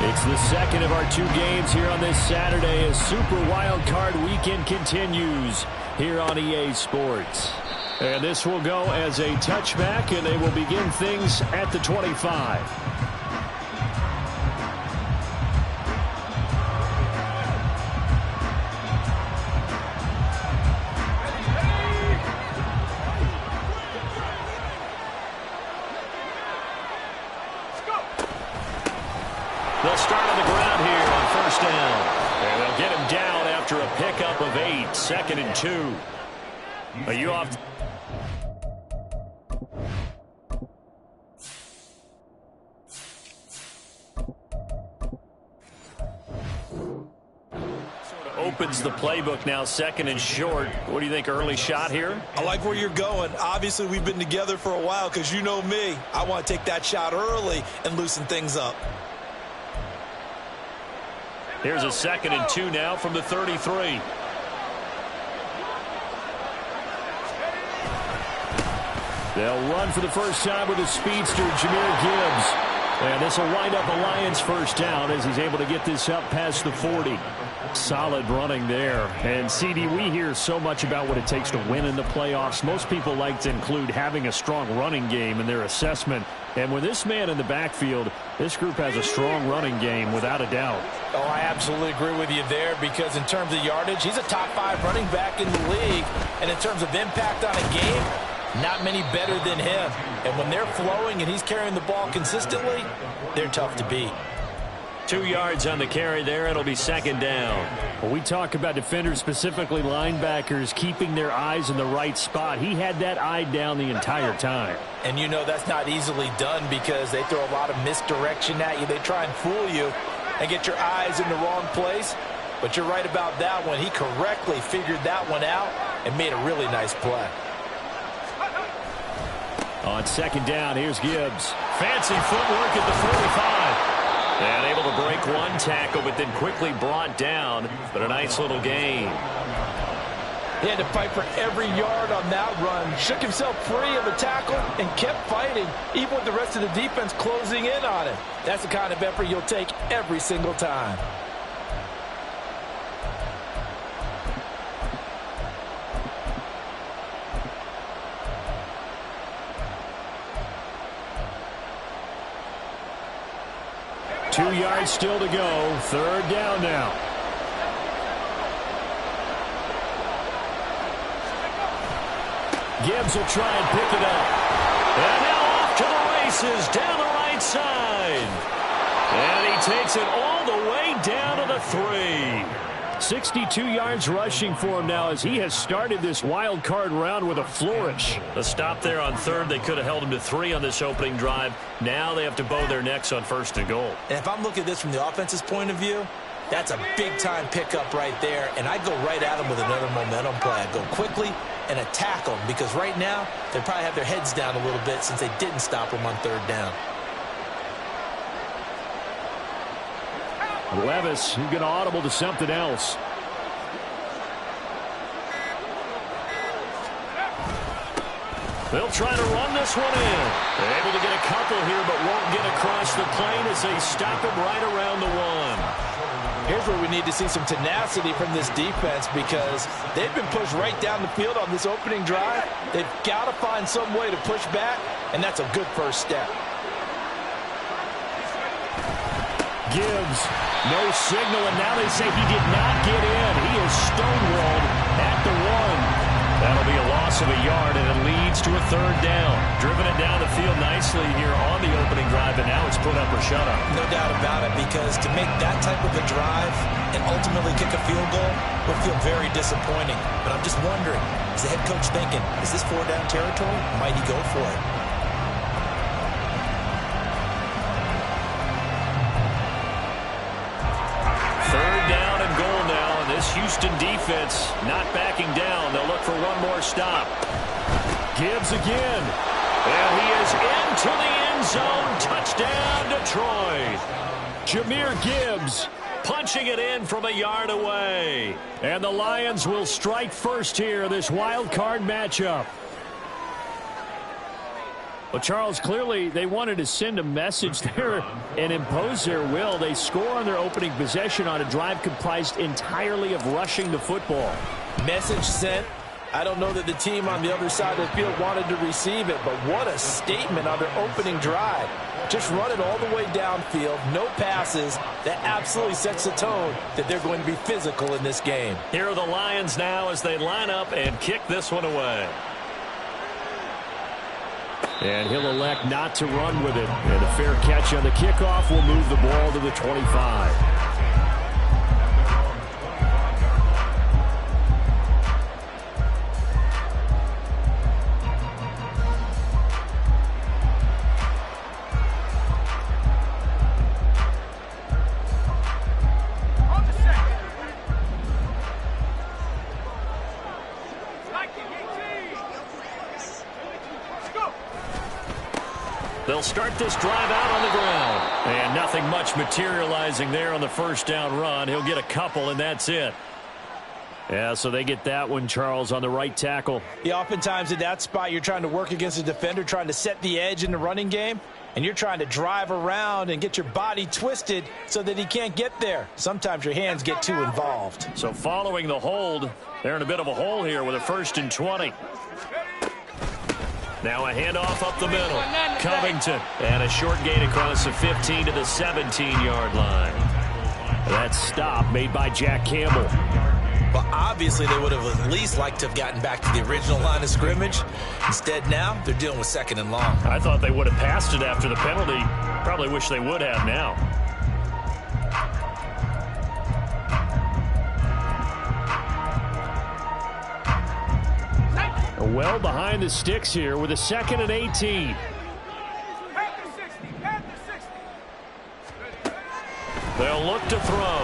It's the second of our 2 games here on this Saturday as Super Wild Card Weekend continues here on EA Sports. And this will go as a touchback, and they will begin things at the 25. They'll start on the ground here on first down. And they'll get him down after a pickup of 8, 2nd and 2. Are you off? Opens the playbook now, 2nd and short. What do you think, early shot here? I like where you're going. Obviously, we've been together for a while because you know me. I want to take that shot early and loosen things up. Here's a 2nd and 2 now from the 33. They'll run for the first time with a speedster, Jahmyr Gibbs. And this will wind up a Lions first down as he's able to get this up past the 40. Solid running there. And, CD, we hear so much about what it takes to win in the playoffs. Most people like to include having a strong running game in their assessment. And with this man in the backfield, this group has a strong running game without a doubt. Oh, I absolutely agree with you there because in terms of yardage, he's a top 5 running back in the league. And in terms of impact on a game, not many better than him. And when they're flowing and he's carrying the ball consistently, they're tough to beat. 2 yards on the carry there. It'll be 2nd down. When we talk about defenders, specifically linebackers, keeping their eyes in the right spot, he had that eye down the entire time. And you know that's not easily done because they throw a lot of misdirection at you. They try and fool you and get your eyes in the wrong place. But you're right about that one. He correctly figured that one out and made a really nice play. On 2nd down, here's Gibbs. Fancy footwork at the 45. And able to break one tackle, but then quickly brought down. But a nice little gain. He had to fight for every yard on that run. Shook himself free of the tackle and kept fighting, even with the rest of the defense closing in on him. That's the kind of effort you'll take every single time. Two yards still to go. 3rd down now. Gibbs will try and pick it up. And now off to the races down the right side. And he takes it all the way down to the 3. 62 yards rushing for him now as he has started this wild card round with a flourish. The stop there on 3rd. They could have held him to 3 on this opening drive. Now they have to bow their necks on 1st and goal. And if I'm looking at this from the offense's point of view, that's a big-time pickup right there. And I'd go right at him with another momentum play. I'd go quickly and attack them because right now they probably have their heads down a little bit since they didn't stop him on 3rd down. Levis, he's going to audible to something else. They'll try to run this one in. They're able to get a couple here, but won't get across the plane as they stop him right around the 1. Here's where we need to see some tenacity from this defense because they've been pushed right down the field on this opening drive. They've got to find some way to push back, and that's a good first step. Gibbs, no signal, and now they say he did not get in. He is stonewalled at the 1. That'll be a loss of a yard, and it leads to a 3rd down. Driven it down the field nicely here on the opening drive, and now it's put up or shut up. No doubt about it, because to make that type of a drive and ultimately kick a field goal would feel very disappointing. But I'm just wondering, is the head coach thinking, is this 4-down territory? Might he go for it? Houston defense not backing down. They'll look for one more stop. Gibbs again. And he is into the end zone. Touchdown, Detroit. Jahmyr Gibbs punching it in from a yard away. And the Lions will strike first here, this wild card matchup. Well, Charles, clearly they wanted to send a message there and impose their will. They score on their opening possession on a drive comprised entirely of rushing the football. Message sent. I don't know that the team on the other side of the field wanted to receive it, but what a statement on their opening drive. Just run it all the way downfield, no passes. That absolutely sets the tone that they're going to be physical in this game. Here are the Lions now as they line up and kick this one away. And he'll elect not to run with it. And a fair catch on the kickoff will move the ball to the 25. They'll start this drive out on the ground. And nothing much materializing there on the first down run. He'll get a couple, and that's it. Yeah, so they get that one, Charles, on the right tackle. Yeah, oftentimes in that spot, you're trying to work against a defender, trying to set the edge in the running game, and you're trying to drive around and get your body twisted so that he can't get there. Sometimes your hands get too involved. So following the hold, they're in a bit of a hole here with a 1st and 20. Now a handoff up the middle. Covington. And a short gain across the 15 to the 17-yard line. That stop made by Jack Campbell. But obviously they would have at least liked to have gotten back to the original line of scrimmage. Instead now, they're dealing with 2nd and long. I thought they would have passed it after the penalty. Probably wish they would have now. Well behind the sticks here with a 2nd and 18. They'll look to throw.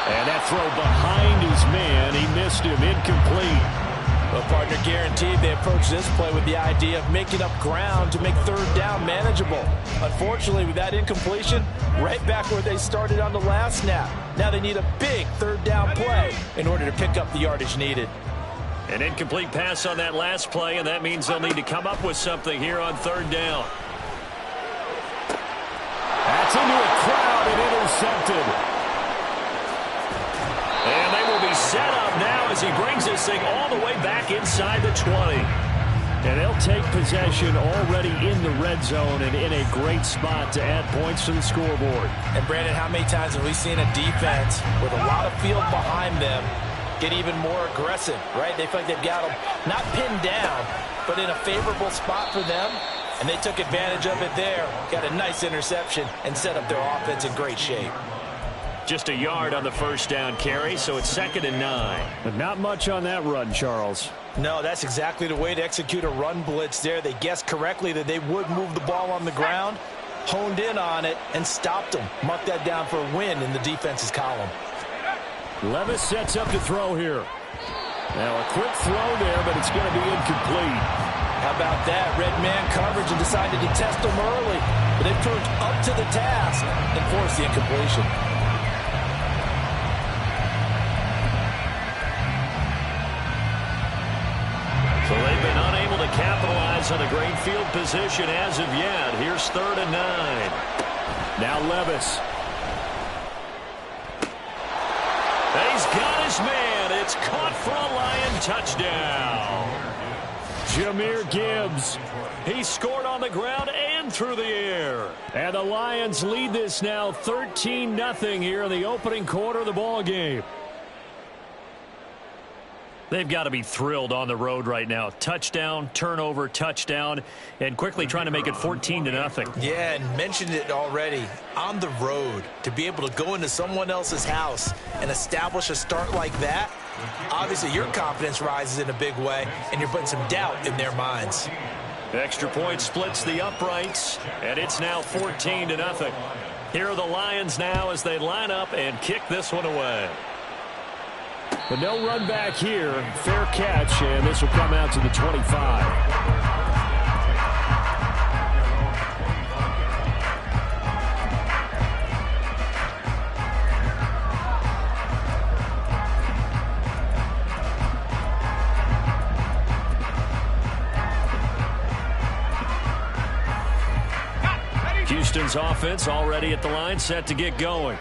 And that throw behind his man. He missed him. Incomplete. Well, partner, guaranteed they approach this play with the idea of making up ground to make 3rd down manageable. Unfortunately, with that incompletion, right back where they started on the last snap. Now they need a big 3rd down play in order to pick up the yardage needed. An incomplete pass on that last play, and that means they'll need to come up with something here on 3rd down. That's into a crowd and intercepted. And they will be set up now as he brings this thing all the way back inside the 20. And they'll take possession already in the red zone and in a great spot to add points to the scoreboard. And, Brandon, how many times have we seen a defense with a lot of field behind them get even more aggressive, right? They feel like they've got them not pinned down, but in a favorable spot for them. And they took advantage of it there, got a nice interception, and set up their offense in great shape. Just a yard on the 1st down carry, so it's 2nd and 9. But not much on that run, Charles. No, that's exactly the way to execute a run blitz there. They guessed correctly that they would move the ball on the ground, honed in on it, and stopped them. Mark that down for a win in the defense's column. Levis sets up to throw here. Now a quick throw there, but it's going to be incomplete. How about that? Red man coverage and decided to test them early. But they proved up to the task and forced the incompletion. So they've been unable to capitalize on a great field position as of yet. Here's 3rd and 9. Now Levis. And he's got his man. It's caught for a Lion touchdown. Jahmyr Gibbs. He scored on the ground and through the air. And the Lions lead this now 13-0 here in the opening quarter of the ball game. They've got to be thrilled on the road right now. Touchdown, turnover, touchdown, and quickly trying to make it 14-0. Yeah, and mentioned it already. On the road, to be able to go into someone else's house and establish a start like that, obviously your confidence rises in a big way, and you're putting some doubt in their minds. Extra point splits the uprights, and it's now 14-0. Here are the Lions now as they line up and kick this one away. But no run back here. Fair catch, and this will come out to the 25. Houston's offense already at the line, set to get going.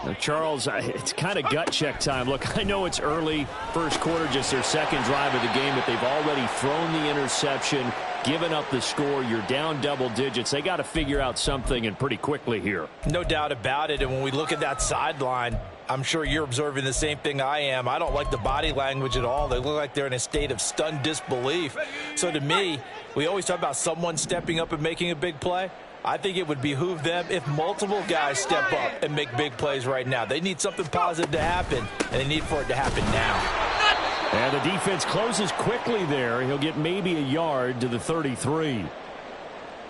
Now, Charles, it's kind of gut check time. Look, I know it's early, first quarter, just their second drive of the game, but they've already thrown the interception, given up the score. You're down double digits. They got to figure out something, and pretty quickly here. No doubt about it. And when we look at that sideline, I'm sure you're observing the same thing I am. I don't like the body language at all. They look like they're in a state of stunned disbelief. So to me, we always talk about someone stepping up and making a big play. I think it would behoove them if multiple guys step up and make big plays right now. They need something positive to happen, and they need for it to happen now. And the defense closes quickly there. He'll get maybe a yard to the 33.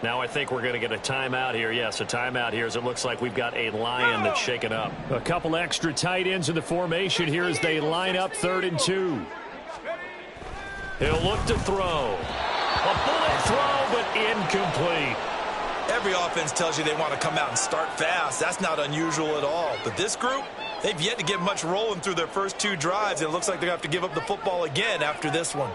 Now I think we're going to get a timeout here. Yes, a timeout here as it looks like we've got a Lion that's shaken up. A couple extra tight ends in the formation here as they line up 3rd and 2. He'll look to throw. A bullet throw, but incomplete. Every offense tells you they want to come out and start fast. That's not unusual at all. But this group, they've yet to get much rolling through their first 2 drives. And it looks like they're going to have to give up the football again after this one.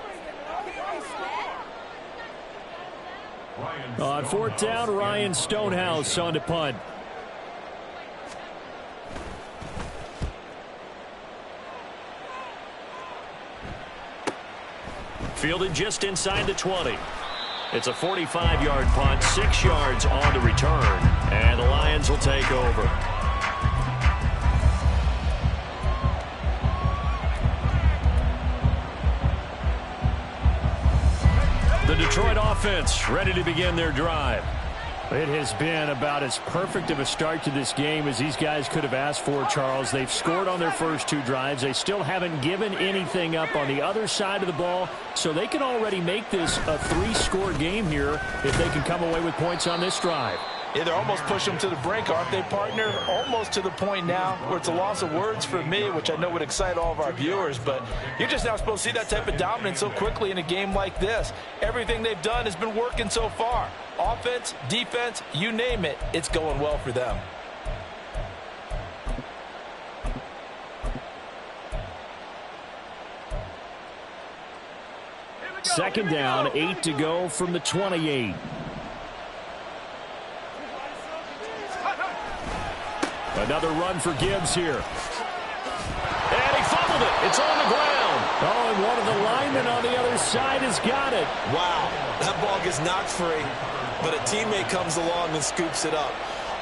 On 4th down, Ryan Stonehouse on to punt. Fielded just inside the 20. It's a 45-yard punt, 6 yards on the return, and the Lions will take over. The Detroit offense ready to begin their drive. It has been about as perfect of a start to this game as these guys could have asked for, Charles. They've scored on their first 2 drives. They still haven't given anything up on the other side of the ball, so they can already make this a 3-score game here if they can come away with points on this drive. Yeah, they're almost pushing them to the brink, aren't they, partner? Almost to the point now where it's a loss of words for me, which I know would excite all of our viewers, but you're just now supposed to see that type of dominance so quickly in a game like this. Everything they've done has been working so far. Offense, defense, you name it, it's going well for them. Second down, 8 to go from the 28. Another run for Gibbs here. And he fumbled it. It's on the ground. Oh, and one of the linemen on the other side has got it. Wow, that ball gets knocked free, but a teammate comes along and scoops it up.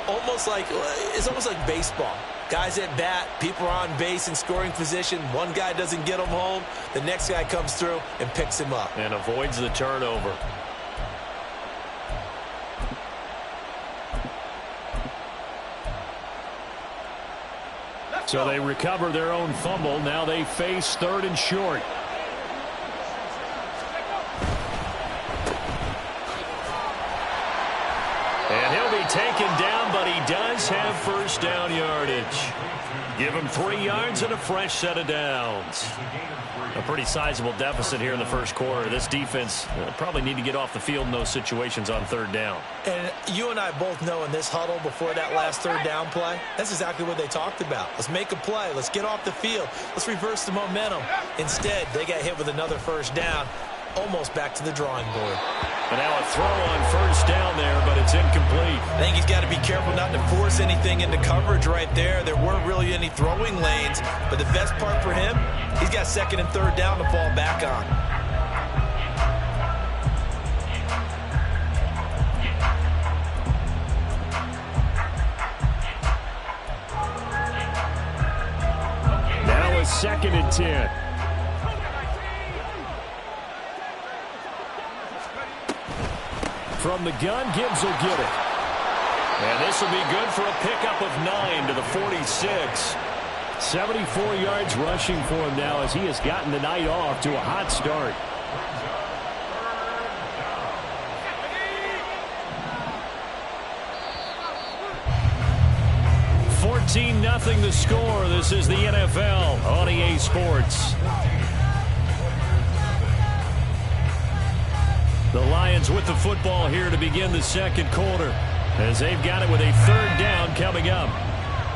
It's almost like baseball. Guys at bat, people are on base in scoring position. One guy doesn't get him home. The next guy comes through and picks him up. And avoids the turnover. So they recover their own fumble. Now they face 3rd and short. And he'll be taken down, but he does have first down yardage. Give him 3 yards and a fresh set of downs. A pretty sizable deficit here in the first quarter. This defense probably need to get off the field in those situations on 3rd down. And you and I both know in this huddle before that last 3rd down play, that's exactly what they talked about. Let's make a play. Let's get off the field. Let's reverse the momentum. Instead, they got hit with another first down, almost back to the drawing board. And now a throw on first down there, but it's incomplete. I think he's got to be careful not to force anything into coverage right there. There weren't really any throwing lanes, but the best part for him, he's got 2nd and 3rd down to fall back on. Now a 2nd and 10. From the gun, Gibbs will get it. And this will be good for a pickup of 9 to the 46. 74 yards rushing for him now as he has gotten the night off to a hot start. $14-0 the score. This is the NFL on EA Sports. The Lions with the football here to begin the second quarter as they've got it with a 3rd down coming up.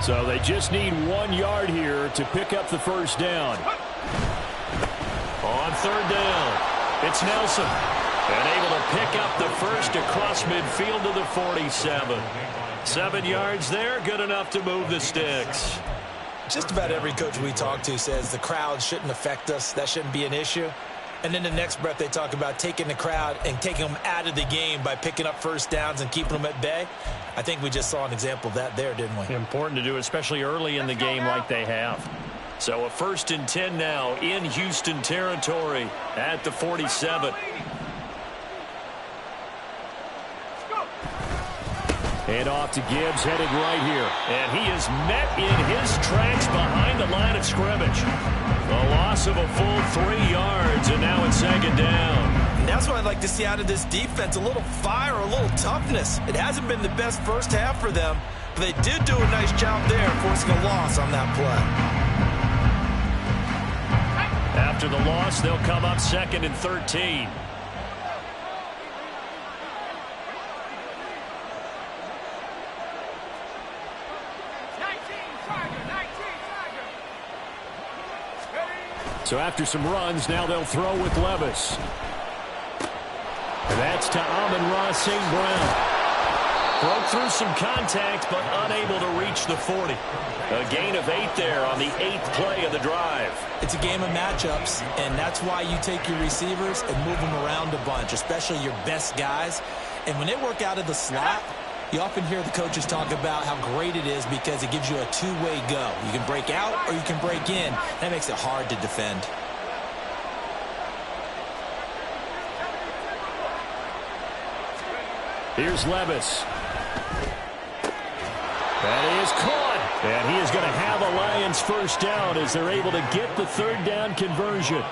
So they just need 1 yard here to pick up the first down. On 3rd down, it's Nelson. And able to pick up the first across midfield to the 47. 7 yards there, good enough to move the sticks. Just about every coach we talk to says the crowd shouldn't affect us. That shouldn't be an issue. And then the next breath they talk about taking the crowd and taking them out of the game by picking up first downs and keeping them at bay. I think we just saw an example of that there, didn't we? Important to do, especially early in the game like they have. So a 1st and 10 now in Houston territory at the 47. Hand off to Gibbs, headed right here. And he is met in his tracks behind the line of scrimmage. A loss of a full 3 yards, and now it's 2nd down. And that's what I'd like to see out of this defense, a little fire, a little toughness. It hasn't been the best first half for them, but they did do a nice job there forcing a loss on that play. After the loss, they'll come up 2nd and 13. So after some runs, now they'll throw with Levis. And that's to Amon-Ra St. Brown. Broke through some contact, but unable to reach the 40. A gain of 8 there on the 8th play of the drive. It's a game of matchups, and that's why you take your receivers and move them around a bunch, especially your best guys. And when they work out of the slot, you often hear the coaches talk about how great it is because it gives you a two-way go. You can break out or you can break in. That makes it hard to defend. Here's Levis. That is caught. And he is going to have a Lions first down as they're able to get the 3rd down conversion.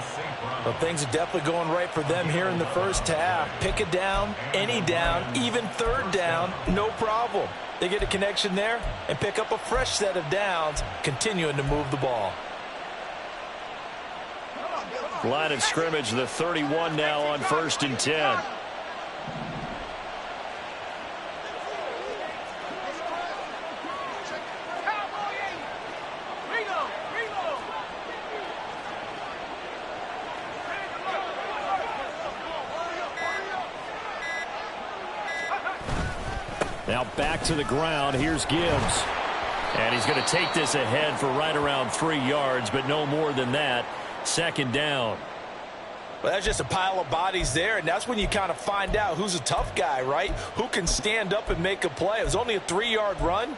Well, things are definitely going right for them here in the first half. Pick a down, any down, even 3rd down, no problem. They get a connection there and pick up a fresh set of downs, continuing to move the ball. Line of scrimmage, the 31 now on 1st and 10. Now back to the ground. Here's Gibbs. And he's going to take this ahead for right around 3 yards, but no more than that. 2nd down. Well, that's just a pile of bodies there, and that's when you kind of find out who's a tough guy, right? Who can stand up and make a play. It was only a 3-yard run,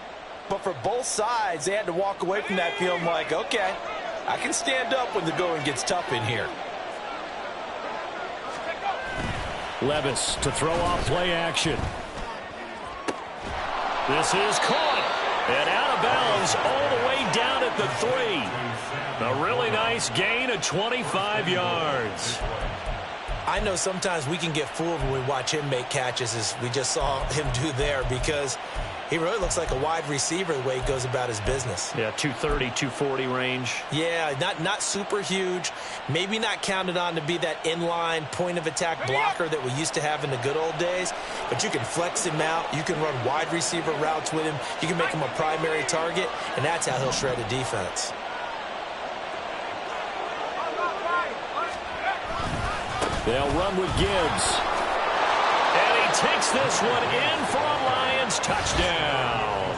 but for both sides, they had to walk away from that feeling like, okay, I can stand up when the going gets tough in here. Levis to throw off play action. This is caught and out of bounds all the way down at the 3. A really nice gain of 25 yards. I know sometimes we can get fooled when we watch him make catches, as we just saw him do there, because he really looks like a wide receiver the way he goes about his business. Yeah, 230, 240 range. Yeah, not super huge. Maybe not counted on to be that inline point-of-attack blocker that we used to have in the good old days. But you can flex him out. You can run wide receiver routes with him. You can make him a primary target, and that's how he'll shred a defense. They'll run with Gibbs. And he takes this one in for a Lions touchdown.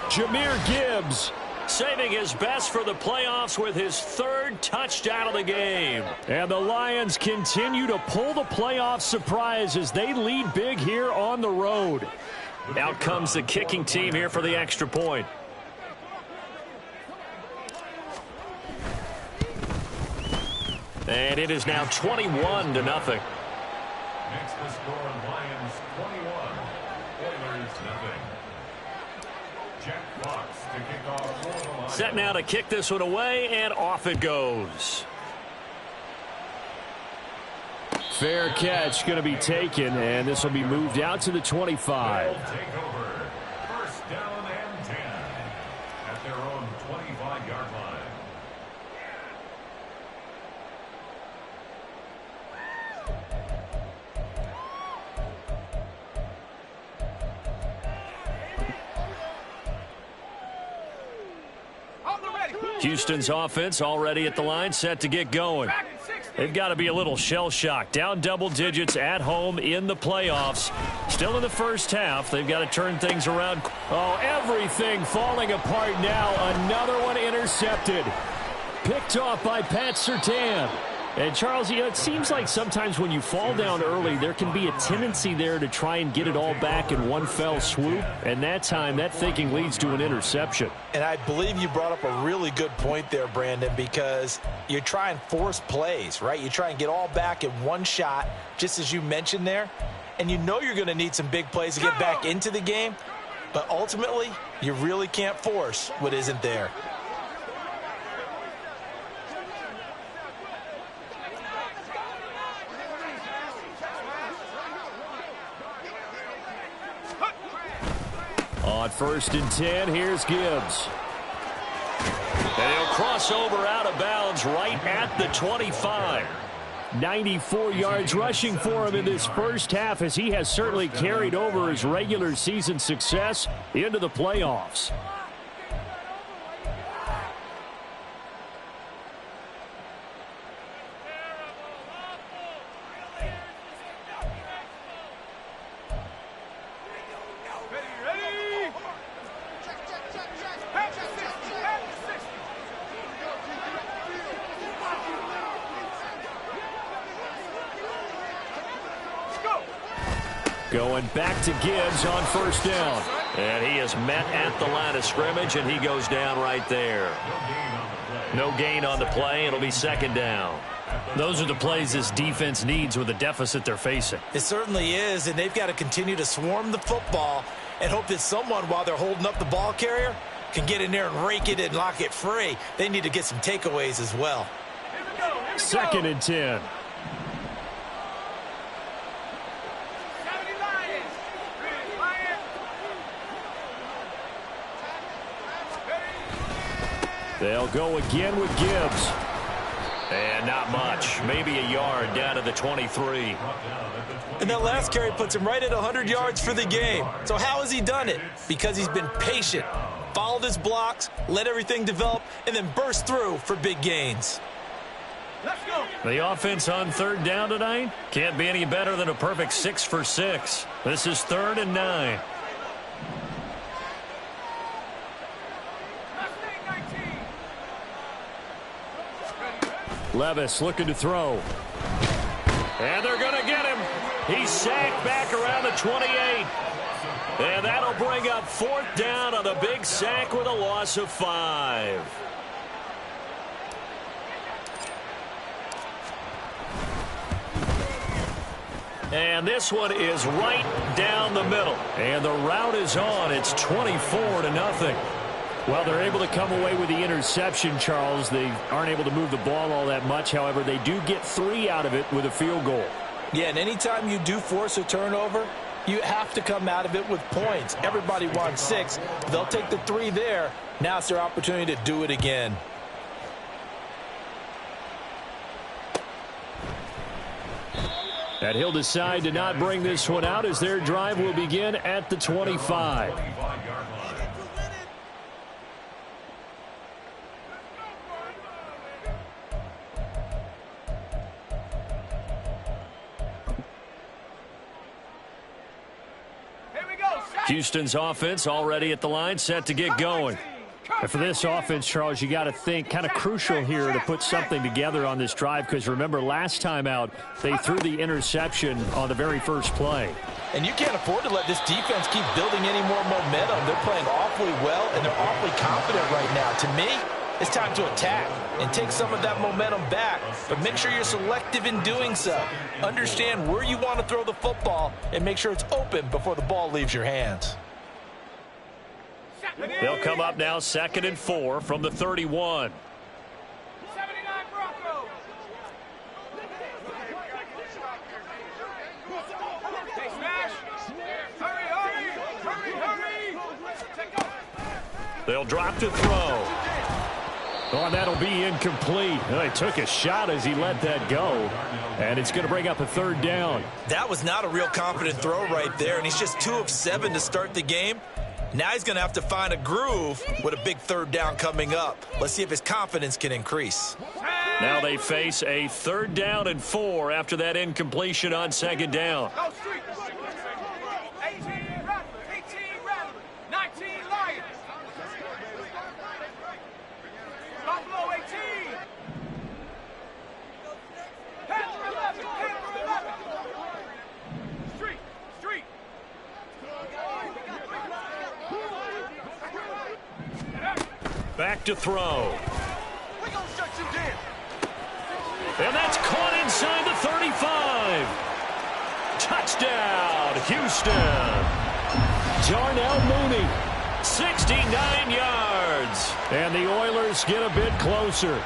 Jahmyr Gibbs saving his best for the playoffs with his 3rd touchdown of the game. And the Lions continue to pull the playoff surprise as they lead big here on the road. Out comes the kicking team here for the extra point. And it is now 21-0. Next to score, Lions 21, Oilers 0. Jack Fox to kick off for the Lions. Set now to kick this one away, and off it goes. Fair catch going to be taken, and this will be moved out to the 25. They'll take over. First down and 10 at their own 25-yard line. Houston's offense already at the line, set to get going. They've got to be a little shell-shocked. Down double digits at home in the playoffs. Still in the first half. They've got to turn things around. Oh, everything falling apart now. Another one intercepted. Picked off by Pat Surtain. And, Charles, you know, it seems like sometimes when you fall down early, there can be a tendency there to try and get it all back in one fell swoop. And that time, that thinking leads to an interception. And I believe you brought up a really good point there, Brandon, because you try and force plays, right? You try and get all back in one shot, just as you mentioned there. And you know you're going to need some big plays to get back into the game. But ultimately, you really can't force what isn't there. On 1st and 10, here's Gibbs. And he'll cross over out of bounds right at the 25. 94 yards rushing for him in this first half, as he has certainly carried over his regular season success into the playoffs. Going back to Gibbs on 1st down. And he is met at the line of scrimmage, and he goes down right there. No gain on the play. It'll be 2nd down. Those are the plays this defense needs with the deficit they're facing. It certainly is, and they've got to continue to swarm the football and hope that someone, while they're holding up the ball carrier, can get in there and rake it and lock it free. They need to get some takeaways as well. 2nd and 10. They'll go again with Gibbs. And not much. Maybe a yard down to the 23. And that last carry puts him right at 100 yards for the game. So how has he done it? Because he's been patient, followed his blocks, let everything develop, and then burst through for big gains. Let's go. The offense on 3rd down tonight can't be any better than a perfect 6 for 6. This is 3rd and 9. Levis looking to throw. And they're going to get him. He's sacked back around the 28. And that'll bring up 4th down on the big sack with a loss of 5. And this one is right down the middle. And the route is on. It's 24-0. Well, they're able to come away with the interception, Charles. They aren't able to move the ball all that much. However, they do get 3 out of it with a field goal. Yeah, and anytime you do force a turnover, you have to come out of it with points. Everybody wants 6. They'll take the 3 there. Now it's their opportunity to do it again. And he'll decide to not bring this one out as their drive will begin at the 25. Houston's offense already at the line, set to get going. And for this offense, Charles, you got to think kind of crucial here to put something together on this drive, because remember last time out they threw the interception on the very first play. And you can't afford to let this defense keep building any more momentum. They're playing awfully well, and they're awfully confident right now. To me, it's time to attack and take some of that momentum back, but make sure you're selective in doing so. Understand where you want to throw the football and make sure it's open before the ball leaves your hands. They'll come up now 2nd and 4 from the 31. 79 Broncos. Hey, smash. Hurry. They'll drop to throw. Oh, and that'll be incomplete. Well, he took a shot as he let that go. And it's going to bring up a 3rd down. That was not a real confident throw right there, and he's just 2 of 7 to start the game. Now he's going to have to find a groove with a big 3rd down coming up. Let's see if his confidence can increase. Hey! Now they face a 3rd down and 4 after that incompletion on 2nd down. Go street. 18 Rattler. 18 Rattler. 19 Lions. Buffalo 18. Panther 11. Panther 11. Street. Street. Back to throw. We gonna shut you down. And that's caught inside the 35. Touchdown, Houston. Darnell Mooney, 69 yards. And the Oilers get a bit closer.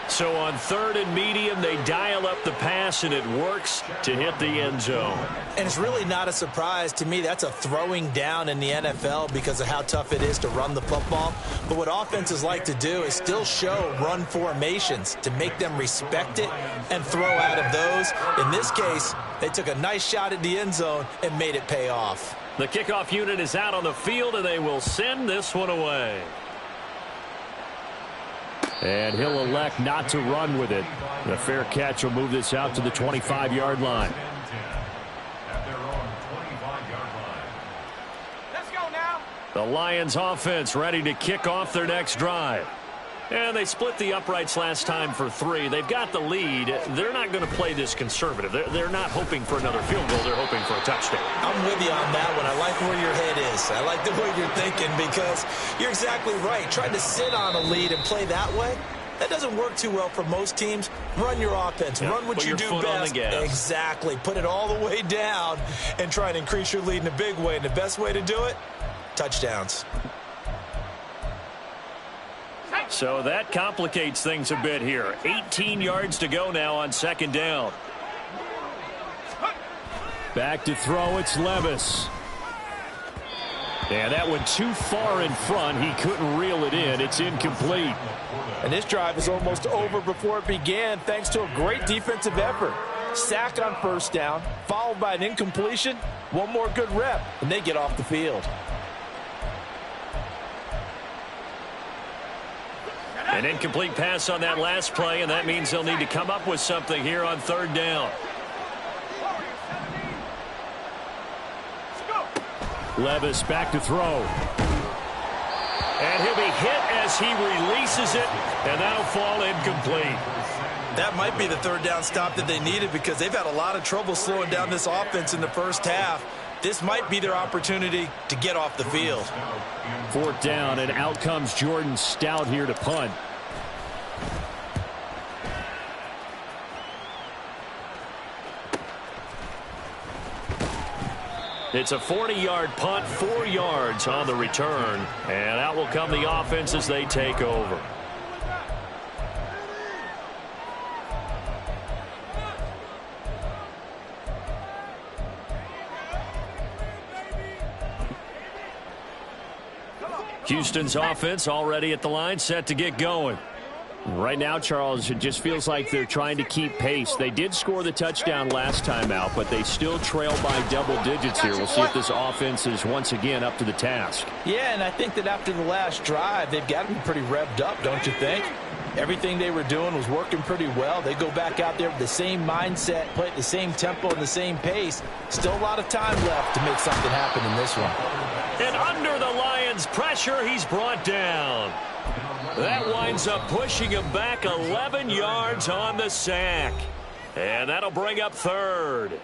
So on 3rd and medium, they dial up the pass, and it works to hit the end zone. And it's really not a surprise to me. That's a throwing down in the NFL because of how tough it is to run the football. But what offenses like to do is still show run formations to make them respect it and throw out of those. In this case, they took a nice shot at the end zone and made it pay off. The kickoff unit is out on the field, and they will send this one away. And he'll elect not to run with it. The fair catch will move this out to the 25-yard line. At their own 25-yard line. Let's go now. The Lions offense ready to kick off their next drive. And they split the uprights last time for 3. They've got the lead. They're not going to play this conservative. They're not hoping for another field goal. They're hoping for a touchdown. I'm with you on that one. I like where your head is. I like the way you're thinking because you're exactly right. Trying to sit on a lead and play that way, that doesn't work too well for most teams. Run your offense. Yeah, run what you do put your foot on best. the gas. Exactly. Put it all the way down and try and increase your lead in a big way. And the best way to do it, touchdowns. So that complicates things a bit here. 18 yards to go now on 2nd down. Back to throw, it's Levis. And that one too far in front. He couldn't reel it in. It's incomplete. And this drive is almost over before it began thanks to a great defensive effort. Sack on 1st down, followed by an incompletion. One more good rep, and they get off the field. An incomplete pass on that last play, and that means they'll need to come up with something here on 3rd down. Levis back to throw. And he'll be hit as he releases it, and that'll fall incomplete. That might be the 3rd down stop that they needed because they've had a lot of trouble slowing down this offense in the first half. This might be their opportunity to get off the field. 4th down, and out comes Jordan Stout here to punt. It's a 40-yard punt, 4 yards on the return. And out will come the offense as they take over. Houston's offense already at the line, set to get going. Right now, Charles, it just feels like they're trying to keep pace. They did score the touchdown last time out, but they still trail by double digits here. We'll see if this offense is once again up to the task. Yeah, and I think that after the last drive, they've got to be pretty revved up, don't you think? Everything they were doing was working pretty well. They go back out there with the same mindset, play at the same tempo and the same pace. Still a lot of time left to make something happen in this one. And under the Lions' pressure, he's brought down. That winds up pushing him back 11 yards on the sack. And that'll bring up 3rd.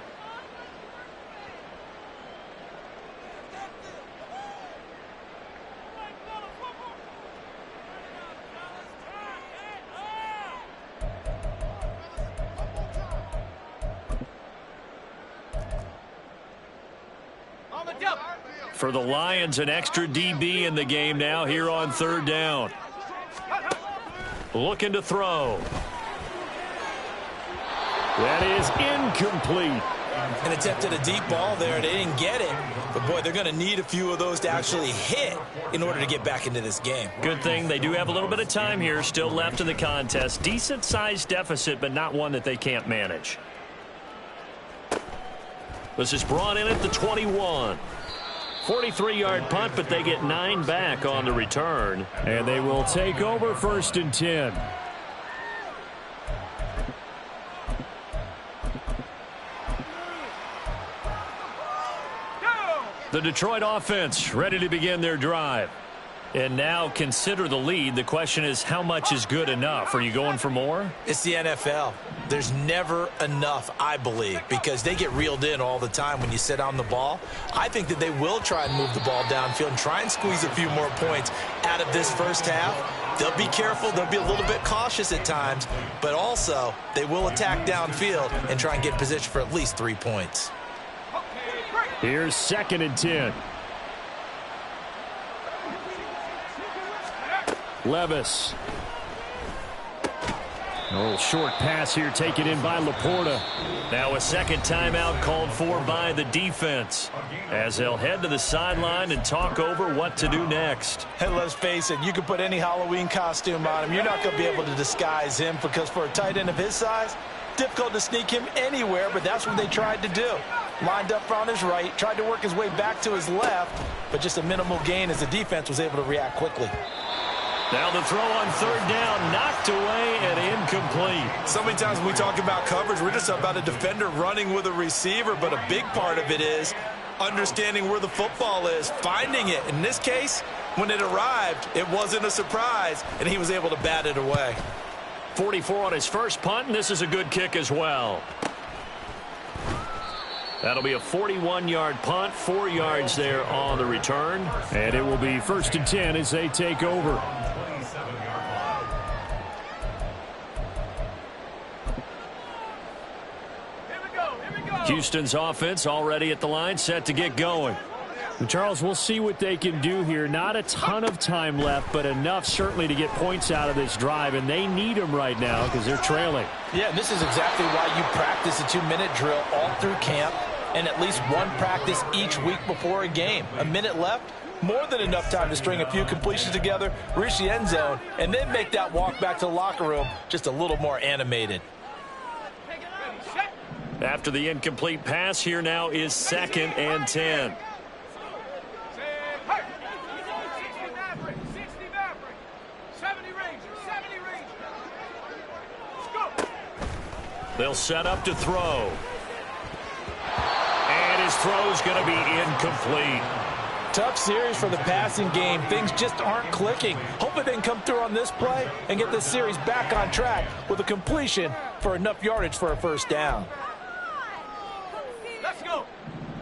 For the Lions, an extra DB in the game now here on 3rd down. Looking to throw. That is incomplete. An attempt at a deep ball there. They didn't get it. But, boy, they're going to need a few of those to actually hit in order to get back into this game. Good thing they do have a little bit of time here still left in the contest. Decent-sized deficit, but not one that they can't manage. This is brought in at the 21. 43-yard punt, but they get 9 back on the return. And they will take over 1st and 10. The Detroit offense ready to begin their drive. And now consider the lead. The question is, how much is good enough? Are you going for more? It's the NFL. There's never enough, I believe, because they get reeled in all the time when you sit on the ball. I think that they will try and move the ball downfield and try and squeeze a few more points out of this first half. They'll be careful. They'll be a little bit cautious at times, but also they will attack downfield and try and get in position for at least 3 points. Here's 2nd and 10. Levis. A little short pass here taken in by Laporta. Now a second timeout called for by the defense as they'll head to the sideline and talk over what to do next. And let's face it, you can put any Halloween costume on him. You're not going to be able to disguise him because for a tight end of his size, difficult to sneak him anywhere, but that's what they tried to do. Lined up on his right, tried to work his way back to his left, but just a minimal gain as the defense was able to react quickly. Now the throw on 3rd down, knocked away and incomplete. So many times when we talk about coverage, we're just about a defender running with a receiver, but a big part of it is understanding where the football is, finding it. In this case, when it arrived, it wasn't a surprise, and he was able to bat it away. 44 on his first punt, and this is a good kick as well. That'll be a 41-yard punt, 4 yards there on the return. And it will be 1st and 10 as they take over. Houston's offense already at the line, set to get going. And Charles, we'll see what they can do here. Not a ton of time left, but enough certainly to get points out of this drive, and they need them right now because they're trailing. Yeah, and this is exactly why you practice a 2-minute drill all through camp and at least one practice each week before a game. A minute left, more than enough time to string a few completions together, reach the end zone, and then make that walk back to the locker room just a little more animated. After the incomplete pass, here now is 2nd and 10. They'll set up to throw. And his throw's going to be incomplete. Tough series for the passing game. Things just aren't clicking. Hopefully they can come through on this play and get this series back on track with a completion for enough yardage for a 1st down. Let's go.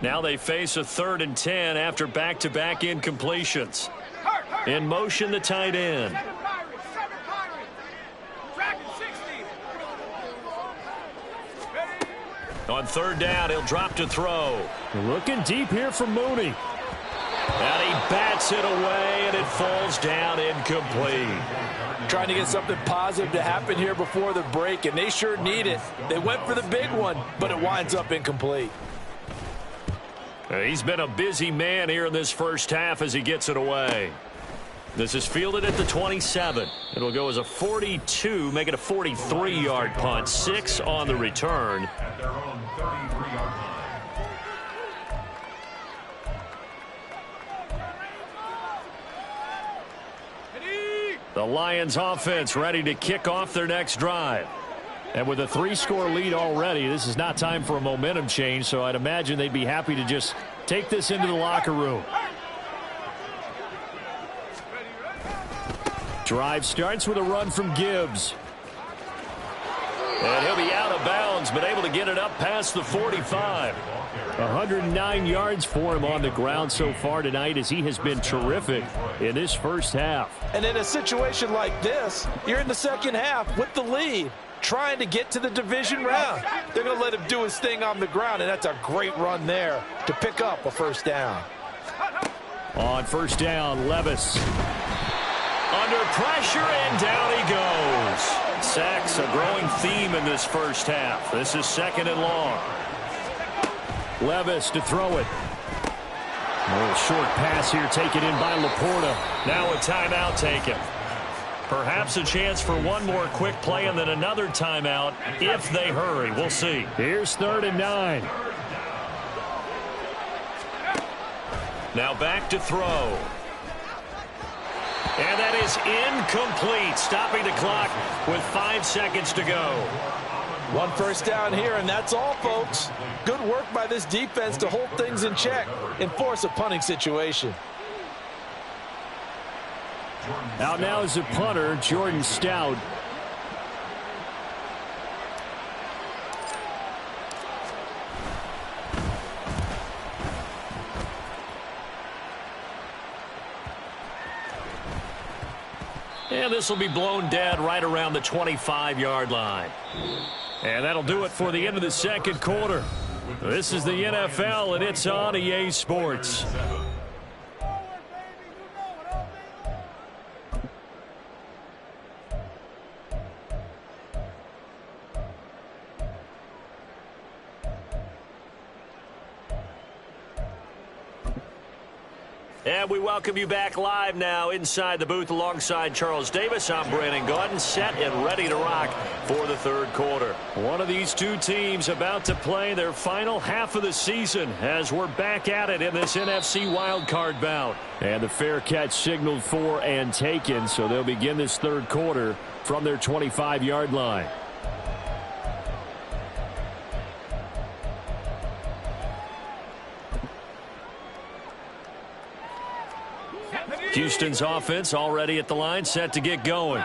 Now they face a 3rd and 10 after back-to-back incompletions. In motion, the tight end. 7 Pirates. Tracking 60. On 3rd down, he'll drop to throw. Looking deep here for Mooney. And he bats it away, and it falls down incomplete. Trying to get something positive to happen here before the break, and they sure need it. They went for the big one, but it winds up incomplete. He's been a busy man here in this first half as he gets it away. This is fielded at the 27. It'll go as a 42, make it a 43-yard punt. 6 on the return. At their own 33-yard line. The Lions offense ready to kick off their next drive. And with a 3-score lead already, this is not time for a momentum change, so I'd imagine they'd be happy to just take this into the locker room. Drive starts with a run from Gibbs. And he'll be out of bounds, but able to get it up past the 45. 109 yards for him on the ground so far tonight as he has been terrific in this first half. And in a situation like this, you're in the second half with the lead, trying to get to the division round. They're going to let him do his thing on the ground, and that's a great run there to pick up a 1st down. On 1st down, Levis. Under pressure, and down he goes. Sacks, a growing theme in this first half. This is 2nd and long. Levis to throw it. A little short pass here taken in by Laporta. Now a timeout taken. Perhaps a chance for one more quick play and then another timeout if they hurry. We'll see. Here's 3rd and 9. Now back to throw. And that is incomplete, stopping the clock with 5 seconds to go. One first down here, and that's all, folks. Good work by this defense to hold things in check and force a punting situation. Out now is the punter, Jordan Stout. And this will be blown dead right around the 25-yard line. And that'll do it for the end of the second quarter. This is the NFL, and it's on EA Sports. And we welcome you back live now inside the booth alongside Charles Davis. I'm Brandon Gaudin, set and ready to rock for the third quarter. One of these two teams about to play their final half of the season as we're back at it in this NFC wildcard bout. And the fair catch signaled for and taken, so they'll begin this third quarter from their 25-yard line. Houston's offense already at the line, set to get going.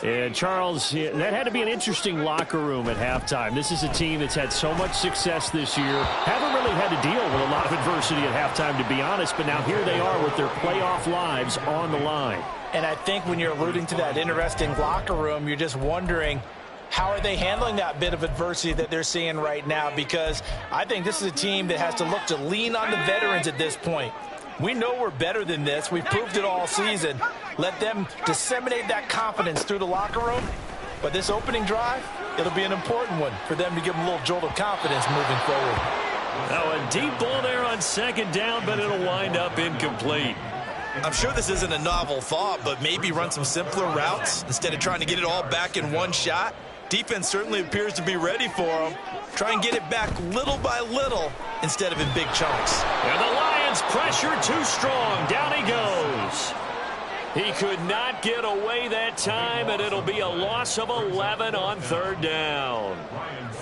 And Charles, that had to be an interesting locker room at halftime. This is a team that's had so much success this year. Haven't really had to deal with a lot of adversity at halftime, to be honest, but now here they are with their playoff lives on the line. And I think when you're alluding to that interesting locker room, you're just wondering, how are they handling that bit of adversity that they're seeing right now? Because I think this is a team that has to look to lean on the veterans at this point. We know we're better than this. We've proved it all season. Let them disseminate that confidence through the locker room. But this opening drive, it'll be an important one for them to give them a little jolt of confidence moving forward. Now a deep ball there on second down, but it'll wind up incomplete. I'm sure this isn't a novel thought, but maybe run some simpler routes instead of trying to get it all back in one shot. Defense certainly appears to be ready for them. Try and get it back little by little instead of in big chunks. And the Lions pressure too strong. Down he goes. He could not get away that time, and it'll be a loss of 11 on third down.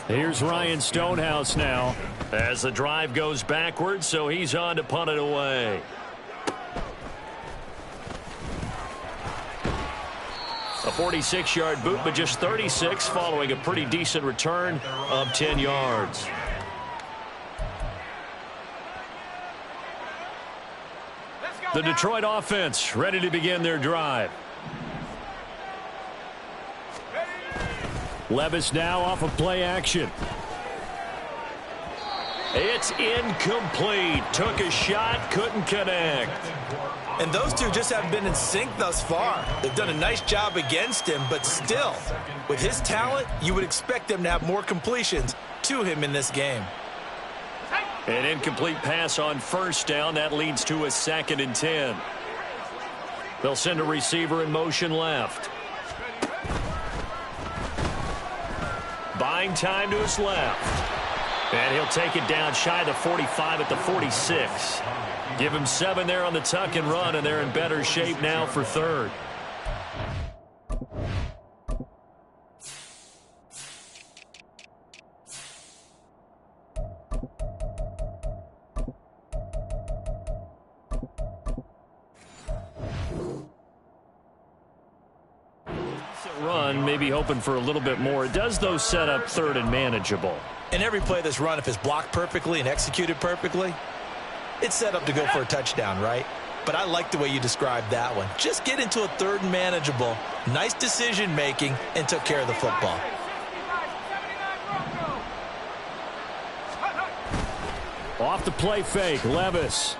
Here's Ryan Stonehouse now as the drive goes backwards, so he's on to punt it away. A 46-yard boot, but just 36 following a pretty decent return of 10 yards. The Detroit offense ready to begin their drive. Levis now off of play action. It's incomplete. Took a shot, couldn't connect. And those two just haven't been in sync thus far. They've done a nice job against him, but still, with his talent, you would expect them to have more completions to him in this game. An incomplete pass on first down. That leads to a 2nd and 10. They'll send a receiver in motion left. Buying time to his left. And he'll take it down shy of the 45 at the 46. Give him 7 there on the tuck and run, and they're in better shape now for third. Run, maybe hoping for a little bit more. It does, though, set up third and manageable. And every play that's run, if it's blocked perfectly and executed perfectly, it's set up to go for a touchdown, right? But I like the way you described that one. Just get into a third and manageable, nice decision-making, and took care of the football. Off the play fake, Levis.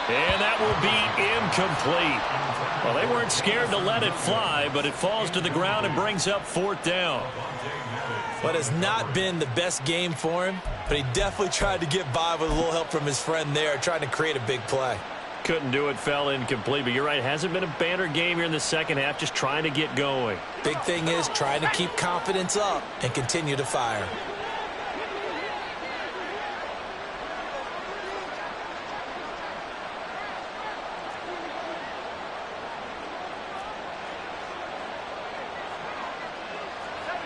And that will be incomplete. Well, they weren't scared to let it fly, but it falls to the ground and brings up 4th down. But it's not been the best game for him, but he definitely tried to get by with a little help from his friend there, trying to create a big play. Couldn't do it, fell incomplete, but you're right, hasn't been a banner game here in the second half, just trying to get going. Big thing is trying to keep confidence up and continue to fire.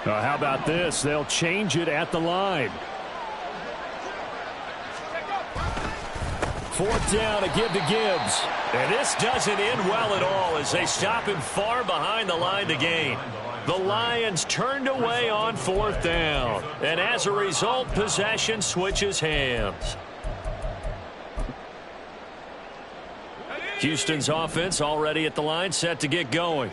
How about this? They'll change it at the line. 4th down, a give to Gibbs. And this doesn't end well at all as they stop him far behind the line to gain. The Lions turned away on 4th down. And as a result, possession switches hands. Houston's offense already at the line, set to get going.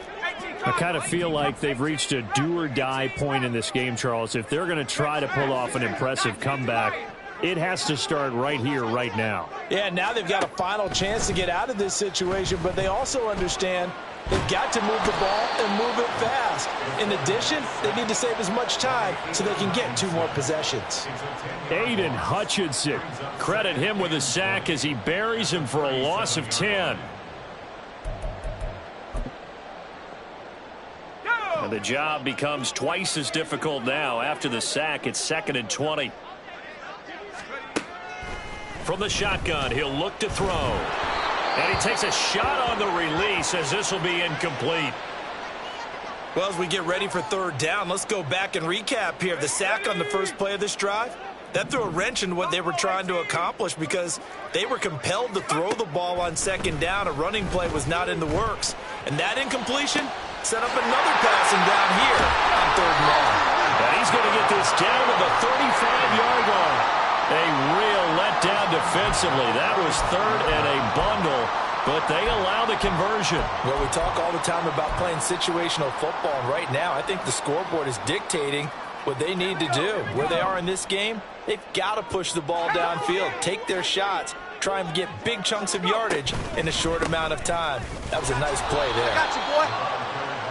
I kind of feel like they've reached a do-or-die point in this game, Charles. If they're going to try to pull off an impressive comeback, it has to start right here, right now. Yeah, now they've got a final chance to get out of this situation, but they also understand they've got to move the ball and move it fast. In addition, they need to save as much time so they can get 2 more possessions. Aiden Hutchinson, credit him with a sack as he buries him for a loss of 10. And the job becomes twice as difficult now. After the sack, it's 2nd and 20. From the shotgun, he'll look to throw. And he takes a shot on the release as this will be incomplete. Well, as we get ready for 3rd down, let's go back and recap here. The sack on the first play of this drive, that threw a wrench in what they were trying to accomplish because they were compelled to throw the ball on 2nd down. A running play was not in the works. And that incompletion set up another passing down here on 3rd and long. And he's going to get this down to the 35-yard line. A real letdown defensively. That was 3rd and a bundle, but they allow the conversion. Well, we talk all the time about playing situational football, and right now I think the scoreboard is dictating what they need to do. Where they are in this game, they've got to push the ball downfield, take their shots, try and get big chunks of yardage in a short amount of time. That was a nice play there. Got you, boy.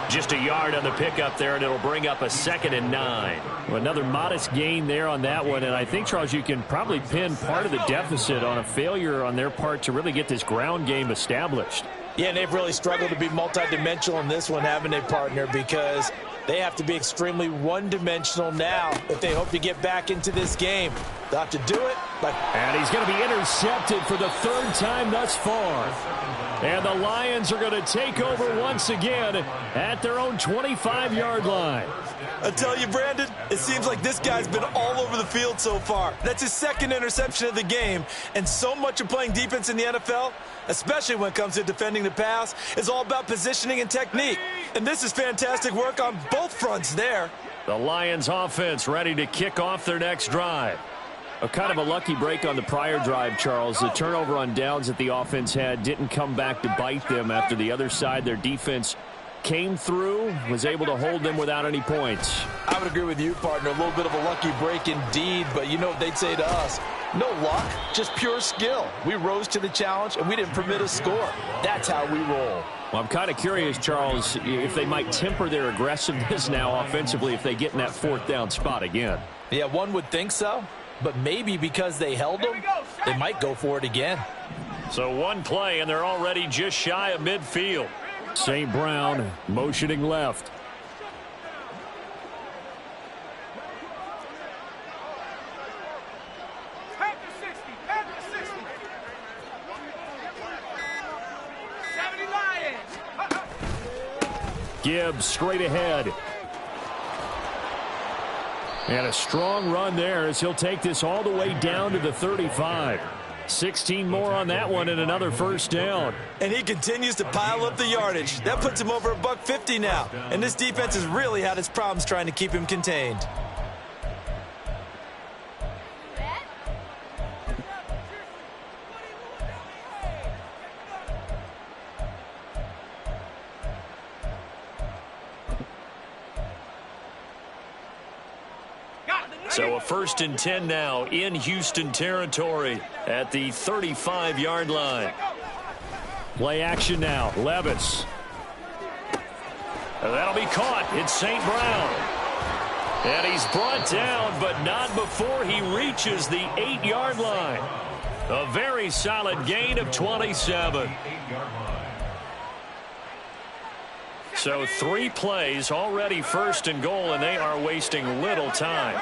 Just a yard on the pickup there, and it'll bring up a 2nd and 9. Well, another modest gain there on that one, and I think, Charles, you can probably pin part of the deficit on a failure on their part to really get this ground game established. Yeah, and they've really struggled to be multidimensional in this one, haven't they, partner, because they have to be extremely one-dimensional now if they hope to get back into this game. They'll have to do it. And he's going to be intercepted for the 3rd time thus far. And the Lions are going to take over once again at their own 25-yard line. I tell you, Brandon, it seems like this guy's been all over the field so far. That's his 2nd interception of the game. And so much of playing defense in the NFL, especially when it comes to defending the pass, is all about positioning and technique. And this is fantastic work on both fronts there. The Lions offense ready to kick off their next drive. A kind of a lucky break on the prior drive, Charles. The turnover on downs that the offense had didn't come back to bite them after the other side. Their defense came through, was able to hold them without any points. I would agree with you, partner. A little bit of a lucky break indeed, but you know what they'd say to us. No luck, just pure skill. We rose to the challenge, and we didn't permit a score. That's how we roll. Well, I'm kind of curious, Charles, if they might temper their aggressiveness now offensively if they get in that 4th down spot again. Yeah, one would think so. But maybe because they held them, they might go for it again. So one play, and they're already just shy of midfield. St. Brown motioning left. Head to 60. Head to 60. 70 Lions. Gibbs straight ahead. And a strong run there as he'll take this all the way down to the 35. 16 more on that one and another 1st down. And he continues to pile up the yardage. That puts him over $150 now. And this defense has really had its problems trying to keep him contained. So a 1st and 10 now in Houston territory at the 35-yard line. Play action now. Levis. And that'll be caught. It's St. Brown. And he's brought down, but not before he reaches the 8-yard line. A very solid gain of 27. So 3 plays, already 1st and goal, and they are wasting little time.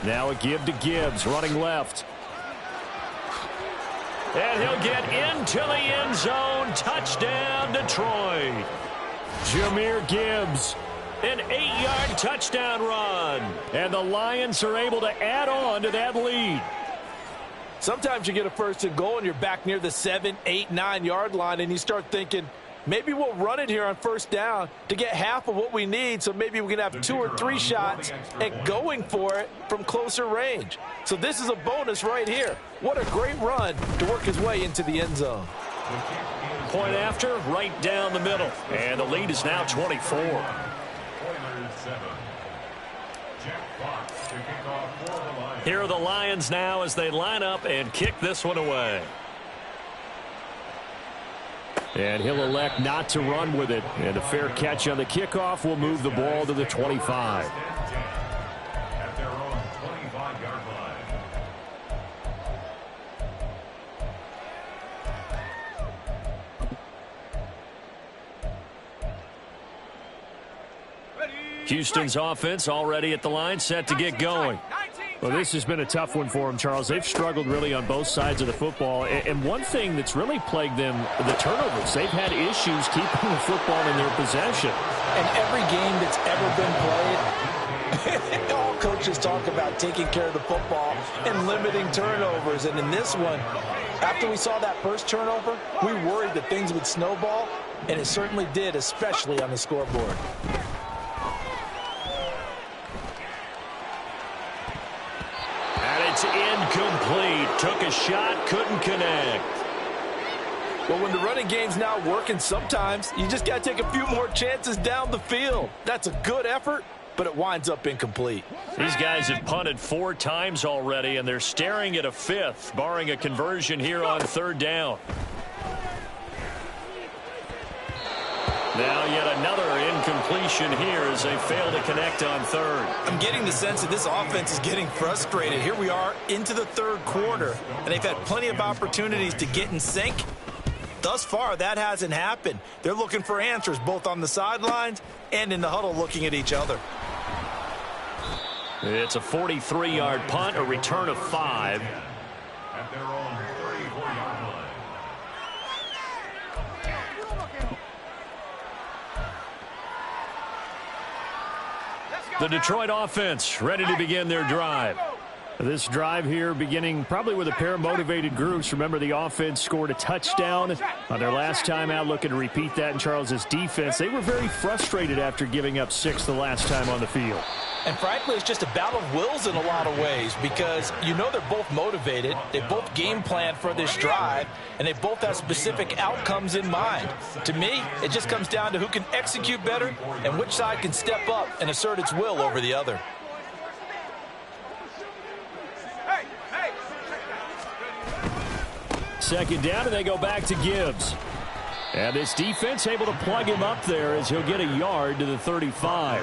Now a give to Gibbs, running left. And he'll get into the end zone. Touchdown, Detroit. Jahmyr Gibbs, an 8-yard touchdown run. And the Lions are able to add on to that lead. Sometimes you get a first and goal and you're back near the 7, 8, 9-yard line, and you start thinking, maybe we'll run it here on first down to get half of what we need, so maybe we can have 2 or 3 shots at going for it from closer range. So this is a bonus right here. What a great run to work his way into the end zone. Point after, right down the middle. And the lead is now 24. Here are the Lions now as they line up and kick this one away. And he'll elect not to run with it. And a fair catch on the kickoff will move the ball to the 25. At their own 25-yard line. Houston's offense already at the line, set to get going. Well, this has been a tough one for them, Charles. They've struggled really on both sides of the football. And one thing that's really plagued them, the turnovers. They've had issues keeping the football in their possession. And every game that's ever been played, all coaches talk about taking care of the football and limiting turnovers. And in this one, after we saw that first turnover, we worried that things would snowball, and it certainly did, especially on the scoreboard. It's incomplete. Took a shot, couldn't connect. Well, when the running game's not working, sometimes you just got to take a few more chances down the field. That's a good effort, but it winds up incomplete. These guys have punted 4 times already, and they're staring at a 5th, barring a conversion here on 3rd down. Now yet another incompletion here as they fail to connect on 3rd. I'm getting the sense that this offense is getting frustrated. Here we are into the 3rd quarter, and they've had plenty of opportunities to get in sync. Thus far, that hasn't happened. They're looking for answers both on the sidelines and in the huddle looking at each other. It's a 43-yard punt, a return of 5. At their own 34-yard line. The Detroit offense ready to begin their drive. This drive here beginning probably with a pair of motivated groups. Remember, the offense scored a touchdown on their last time out, looking to repeat that in Charles's defense. They were very frustrated after giving up 6 the last time on the field. And frankly, it's just a battle of wills in a lot of ways because you know they're both motivated. They both game plan for this drive, and they both have specific outcomes in mind. To me, it just comes down to who can execute better and which side can step up and assert its will over the other. Second down, and they go back to Gibbs. And this defense able to plug him up there as he'll get a yard to the 35.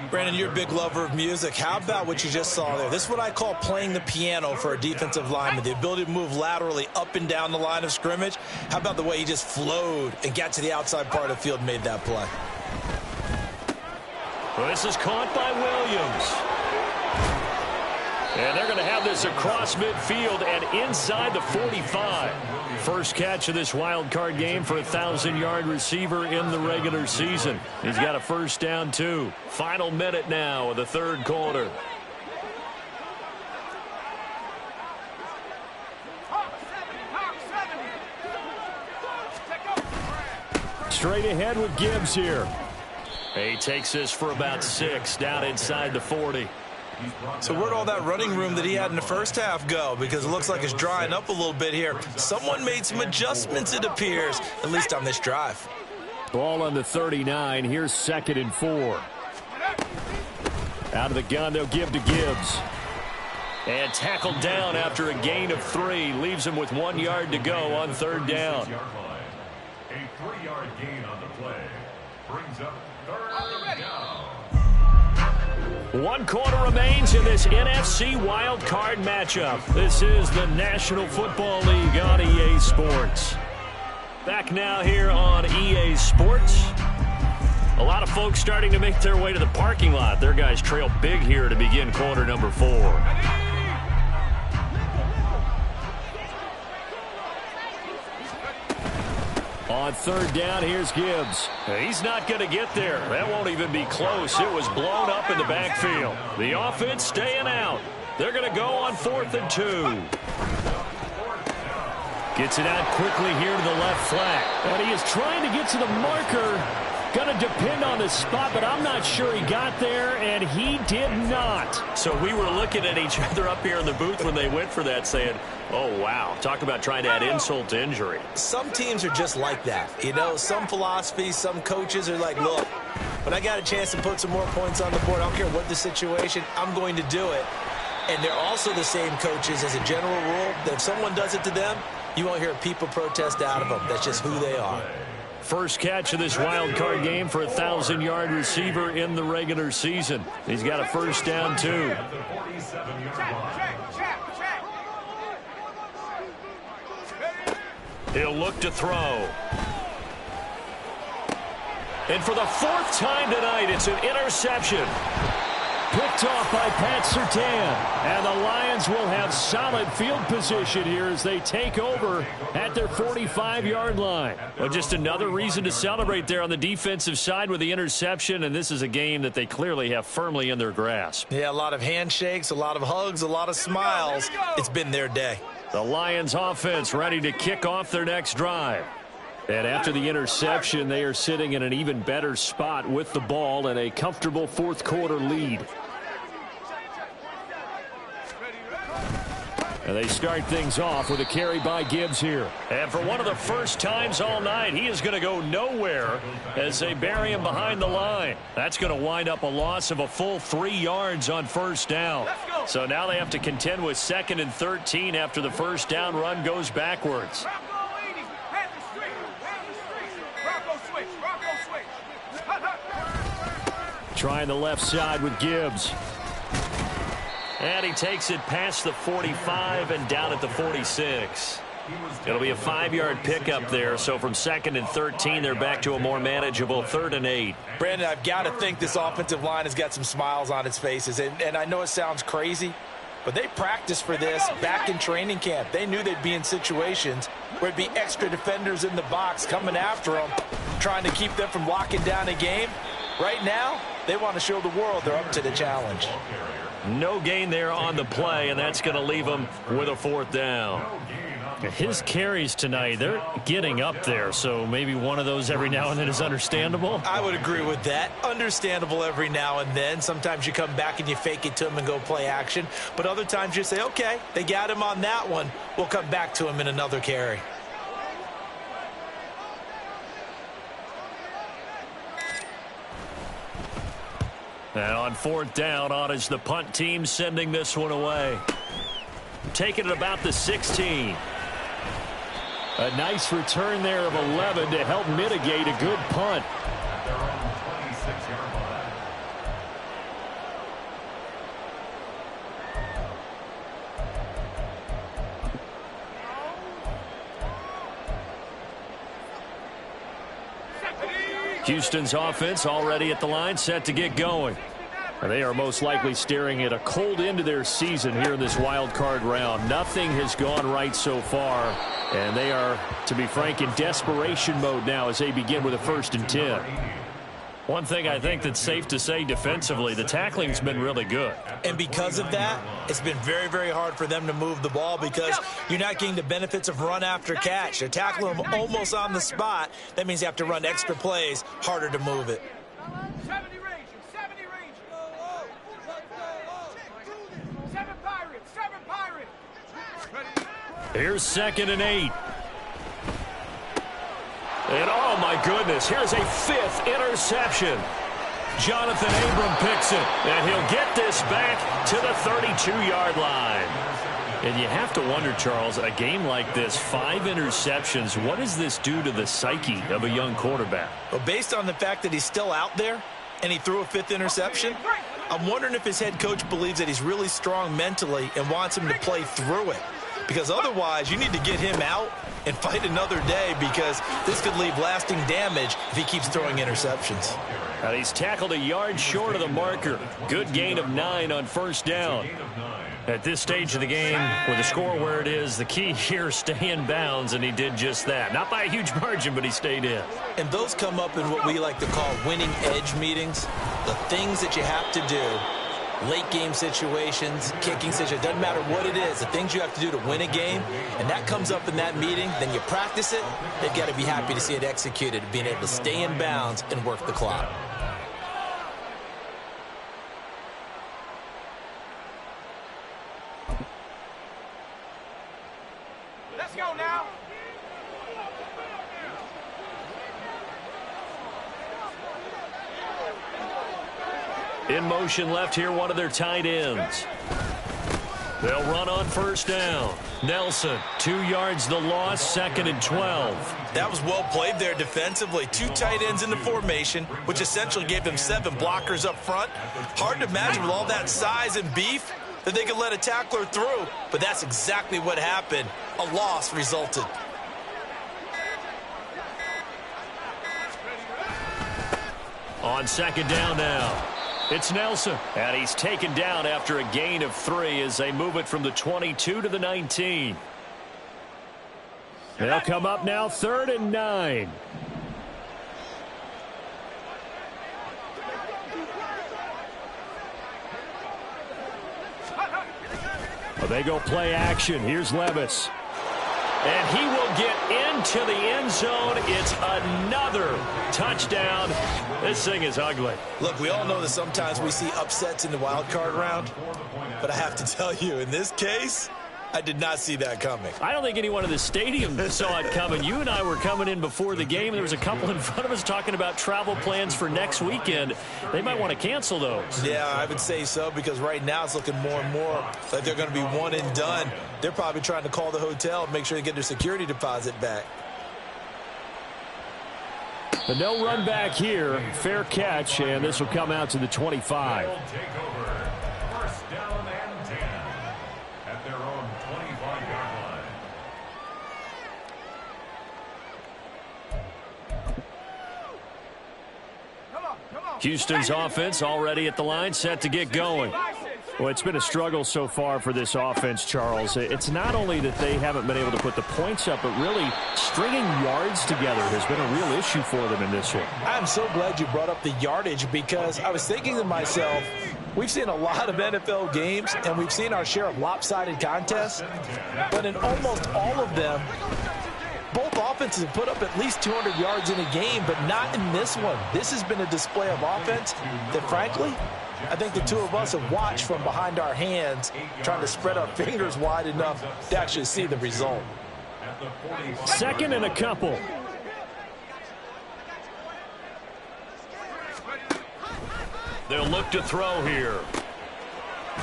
Brandon, you're a big lover of music. How about what you just saw there? This is what I call playing the piano for a defensive lineman, the ability to move laterally up and down the line of scrimmage. How about the way he just flowed and got to the outside part of the field and made that play? Well, this is caught by Williams. And they're going to have this across midfield and inside the 45. First catch of this wild card game for a 1,000-yard receiver in the regular season. He's got a first down, too. Final minute now of the 3rd quarter. Straight ahead with Gibbs here. He takes this for about 6 down inside the 40. So where'd all that running room that he had in the first half go? Because it looks like it's drying up a little bit here. Someone made some adjustments, it appears, at least on this drive. Ball on the 39. Here's 2nd and 4. Out of the gun, they'll give to Gibbs. And tackled down after a gain of 3. Leaves him with 1 yard to go on 3rd down. A 3-yard gain on the play brings up 3rd down. 1 quarter remains in this NFC wild card matchup. This is the National Football League on EA Sports. Back now here on EA Sports. A lot of folks starting to make their way to the parking lot. Their guys trail big here to begin quarter number 4. on third down, here's Gibbs. He's not going to get there. That won't even be close. It was blown up in the backfield. The offense staying out. They're going to go on 4th and 2. Gets it out quickly here to the left flat. And he is trying to get to the marker. Going to depend on the spot, but I'm not sure he got there, and he did not. So we were looking at each other up here in the booth when they went for that saying, oh, wow, talk about trying to add insult to injury. Some teams are just like that. You know, some philosophies, some coaches are like, look, when I got a chance to put some more points on the board, I don't care what the situation, I'm going to do it. And they're also the same coaches as a general rule that if someone does it to them, you won't hear people protest out of them. That's just who they are. First catch of this wild card game for a 1,000-yard receiver in the regular season. He's got a first down, too. He'll look to throw. And for the 4th time tonight, it's an interception. Picked off by Pat Surtain. And the Lions will have solid field position here as they take over at their 45-yard line. Well, just another reason to celebrate there on the defensive side with the interception, and this is a game that they clearly have firmly in their grasp. Yeah, a lot of handshakes, a lot of hugs, a lot of smiles. It's been their day. The Lions offense ready to kick off their next drive. And after the interception, they are sitting in an even better spot with the ball and a comfortable 4th quarter lead. And they start things off with a carry by Gibbs here. And for one of the first times all night, he is going to go nowhere as they bury him behind the line. That's going to wind up a loss of a full 3 yards on first down. So now they have to contend with 2nd and 13 after the first down run goes backwards. Trying the left side with Gibbs. And he takes it past the 45 and down at the 46. It'll be a 5-yard pickup there. So from 2nd and 13, they're back to a more manageable 3rd and 8. Brandon, I've got to think this offensive line has got some smiles on its faces. And I know it sounds crazy, but they practiced for this back in training camp. They knew they'd be in situations where it'd be extra defenders in the box coming after them, trying to keep them from locking down a game. Right now, they want to show the world they're up to the challenge. No gain there on the play, and that's going to leave them with a 4th down. His carries tonight, they're getting up there, so maybe one of those every now and then is understandable. I would agree with that. Understandable every now and then. Sometimes you come back and you fake it to him and go play action. But other times you say, okay, they got him on that one. We'll come back to him in another carry. And on 4th down, on is the punt team sending this one away. Taking it about the 16. A nice return there of 11 to help mitigate a good punt. They're on the 26-yard line. Houston's offense already at the line, set to get going. They are most likely staring at a cold end to their season here in this wild card round. Nothing has gone right so far, and they are, to be frank, in desperation mode now as they begin with a 1st and 10. One thing I think that's safe to say defensively, the tackling's been really good. And because of that, it's been very, very hard for them to move the ball because you're not getting the benefits of run after catch. They're tackling them almost on the spot. That means you have to run extra plays, harder to move it. 70 Rangers, 70 Rangers. 7 Pirates, 7 Pirates. Here's 2nd and 8. And oh my goodness, here's a 5th interception. Jonathan Abram picks it, and he'll get this back to the 32-yard line. And you have to wonder, Charles, a game like this, 5 interceptions, what does this do to the psyche of a young quarterback? Well, based on the fact that he's still out there and he threw a 5th interception, I'm wondering if his head coach believes that he's really strong mentally and wants him to play through it. Because otherwise, you need to get him out and fight another day because this could leave lasting damage if he keeps throwing interceptions. And he's tackled a yard short of the marker. Good gain of 9 on first down. At this stage of the game, with the score where it is, the key here is stay in bounds, and he did just that. Not by a huge margin, but he stayed in. And those come up in what we like to call winning edge meetings. The things that you have to do, late game situations, kicking situations, doesn't matter what it is, the things you have to do to win a game, and that comes up in that meeting, then you practice it, they've got to be happy to see it executed, being able to stay in bounds and work the clock. Let's go now. In motion left here, one of their tight ends. They'll run on first down. Nelson, 2 yards the loss, 2nd and 12. That was well played there defensively. 2 tight ends in the formation, which essentially gave them 7 blockers up front. Hard to imagine with all that size and beef that they could let a tackler through, but that's exactly what happened. A loss resulted. On 2nd down now. It's Nelson, and he's taken down after a gain of 3 as they move it from the 22 to the 19. They'll come up now 3rd and 9. Well, they go play action. Here's Levis. And he will get into the end zone. It's another touchdown. This thing is ugly. Look, we all know that sometimes we see upsets in the wild card round, but I have to tell you, in this case, I did not see that coming. I don't think anyone in the stadium saw it coming. You and I were coming in before the game. There was a couple in front of us talking about travel plans for next weekend. They might want to cancel those. Yeah, I would say so, because right now it's looking more and more like they're going to be one and done. They're probably trying to call the hotel and make sure they get their security deposit back. But no run back here. Fair catch, and this will come out to the 25. Houston's offense already at the line, set to get going. Well, it's been a struggle so far for this offense, Charles. It's not only that they haven't been able to put the points up, but really stringing yards together has been a real issue for them in this one. I'm so glad you brought up the yardage, because I was thinking to myself, we've seen a lot of NFL games, and we've seen our share of lopsided contests, but in almost all of them, both offenses have put up at least 200 yards in a game, but not in this one. This has been a display of offense that, frankly, I think the two of us have watched from behind our hands, trying to spread our fingers wide enough to actually see the result. 2nd and a couple. They'll look to throw here.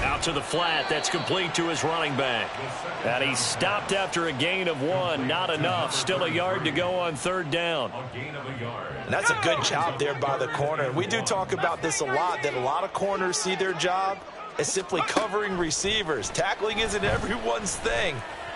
Out to the flat. That's complete to his running back. And he's stopped after a gain of 1. Not enough. Still a yard to go on 3rd down. And that's a good job there by the corner. And we do talk about this a lot, that a lot of corners see their job as simply covering receivers. Tackling isn't everyone's thing.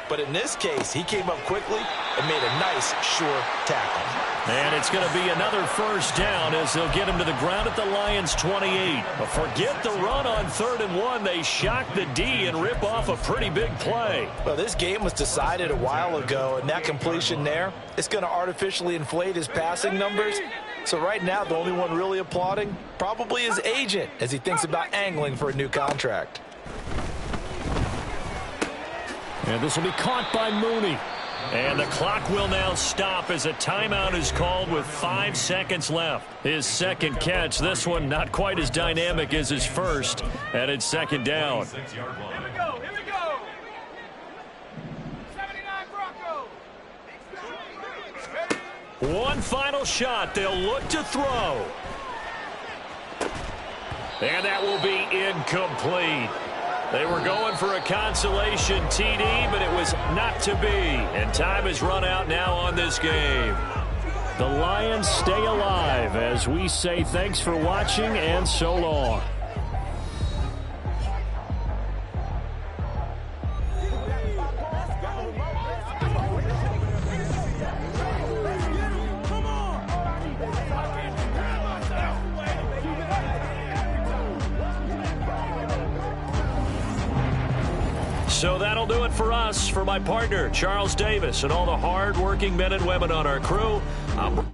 But in this case, he came up quickly and made a nice, sure tackle. And it's going to be another first down as they'll get him to the ground at the Lions' 28. But forget the run on 3rd and 1. They shock the D and rip off a pretty big play. Well, this game was decided a while ago, and that completion there, it's going to artificially inflate his passing numbers. So right now, the only one really applauding probably his agent as he thinks about angling for a new contract. And this will be caught by Mooney. And the clock will now stop as a timeout is called with 5 seconds left. His 2nd catch, this one not quite as dynamic as his first, and it's 2nd down. Here we go, here we go. 79 Broncos. One final shot. They'll look to throw. And that will be incomplete. They were going for a consolation TD, but it was not to be. And time has run out now on this game. The Lions stay alive as we say thanks for watching and so long. So that'll do it for us. For my partner, Charles Davis, and all the hard-working men and women on our crew, I'm